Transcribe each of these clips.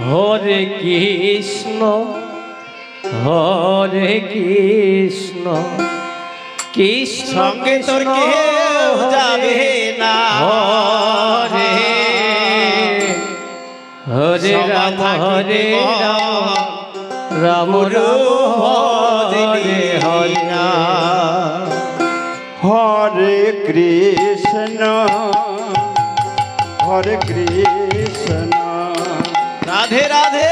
হরে কৃষ্ণ হরে কৃষ্ণ কৃষ্ণ সঙ্গে তোর কেউ যাবে না হরে হরে রাম হরে রাম রাম রাম হরে হরে হরে কৃষ্ণ হরে কৃষ্ণ রাধে রাধে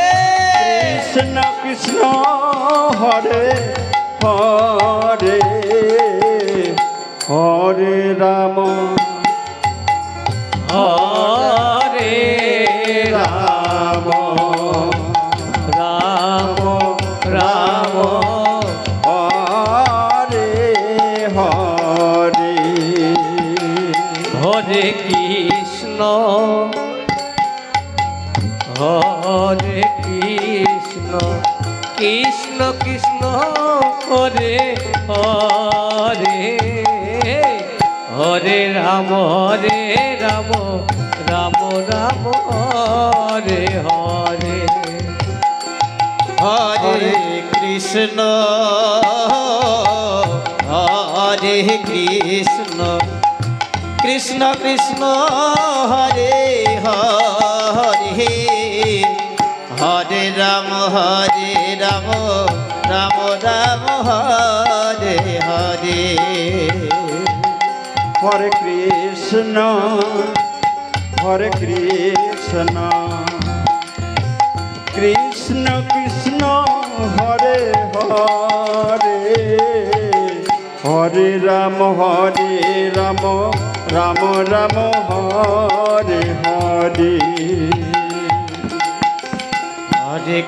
কৃষ্ণ কৃষ্ণ হরে হরে হরে রাম হরে রাম রাম রাম হরে হরে হরে কৃষ্ণ হরে কৃষ্ণ কৃষ্ণ কৃষ্ণ হরে হরে হরে রাম রাম রাম হরে হরে হরে কৃষ্ণ হরে কৃষ্ণ কৃষ্ণ কৃষ্ণ হরে হরে হরে রাম রাম রাম হরে হরে হরে কৃষ্ণ হরে কৃষ্ণ কৃষ্ণ কৃষ্ণ হরে হরে হরে রাম রাম রাম রাম হরে হরে হরে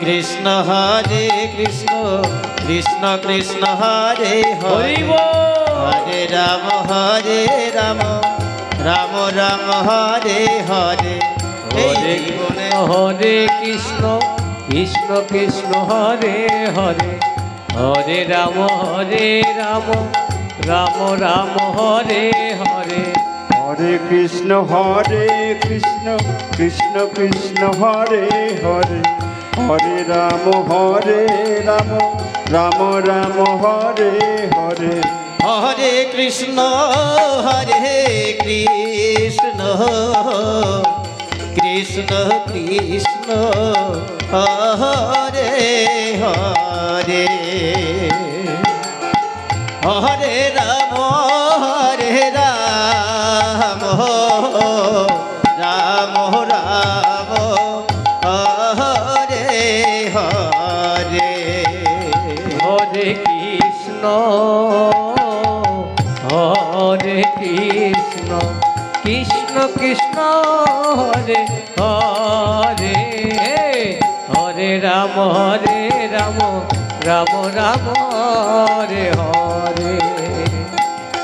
কৃষ্ণ কৃষ্ণ কৃষ্ণ হরে হরে হরে রাম রাম রাম রাম হরে হরে হরে হরে কৃষ্ণ কৃষ্ণ কৃষ্ণ হরে হরে হরে রাম রাম রাম রাম হরে হরে হরে কৃষ্ণ কৃষ্ণ কৃষ্ণ হরে হরে হরে রাম রাম রাম রাম হরে হরে হরে কৃষ্ণ কৃষ্ণ কৃষ্ণ কৃষ্ণ হরে হরে হরে রাম রাম রাম রাম হরে হরে হরে কৃষ্ণ হরে কৃষ্ণ কৃষ্ণ কৃষ্ণ হরে হরে হরে রাম রাম রাম রাম হরে হরে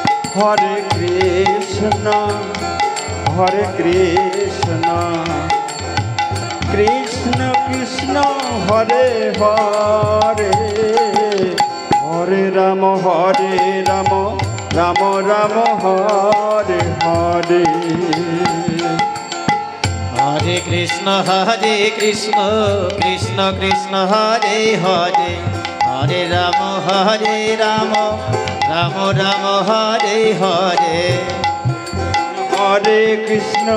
হরে কৃষ্ণ কৃষ্ণ কৃষ্ণ হরে হরে হরে রাম রাম রাম রাম হরে হরে হরে কৃষ্ণ কৃষ্ণ কৃষ্ণ হরে হরে হরে রাম রাম রাম রাম হরে হরে হরে কৃষ্ণ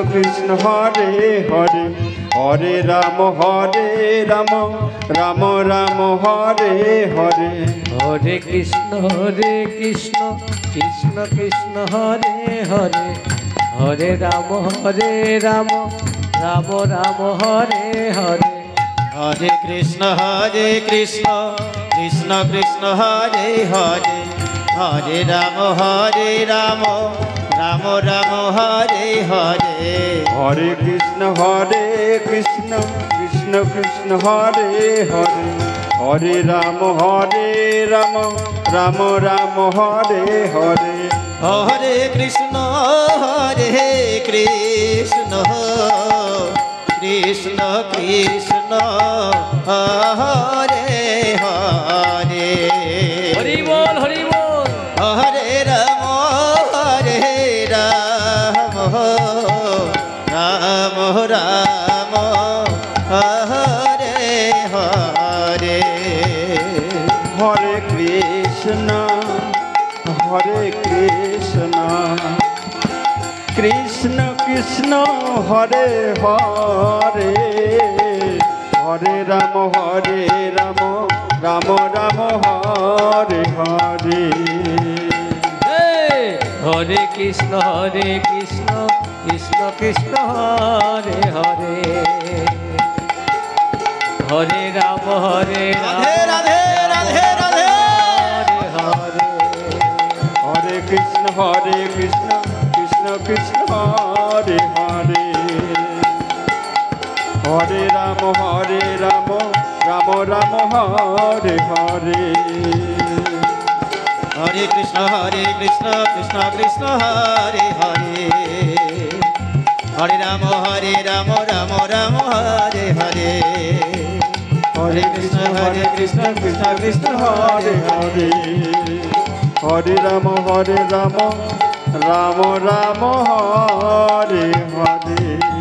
কৃষ্ণ হরে হরে হরে রাম রাম রাম রাম হরে হরে হরে কৃষ্ণ কৃষ্ণ কৃষ্ণ হরে হরে হরে রাম রাম রাম রাম হরে হরে হরে কৃষ্ণ কৃষ্ণ কৃষ্ণ হরে হরে হরে রাম রাম রাম রাম হরে হরে হরে কৃষ্ণ কৃষ্ণ কৃষ্ণ হরে হরে হরে রাম রাম রাম রাম হরে হরে হরে কৃষ্ণ কৃষ্ণ কৃষ্ণ কৃষ্ণ হরে হরে হরি বল হরে রাম রাম রাম কৃষ্ণ কৃষ্ণ হরে হরে হরে রাম রাম রাম হরে হরে হরে কৃষ্ণ কৃষ্ণ কৃষ্ণ হরে হরে হরে রাম রাধে রাধে রাধে রাধে হরে হরে কৃষ্ণ কৃষ্ণ কৃষ্ণ হরে হরে হরে রাম রাম রাম হরে হরে হরে কৃষ্ণ কৃষ্ণ কৃষ্ণ হরে হরে হরে রাম রাম রাম হরে হরে হরে কৃষ্ণ কৃষ্ণ কৃষ্ণ হরে হরে হরে রাম রাম রাম হরে হরে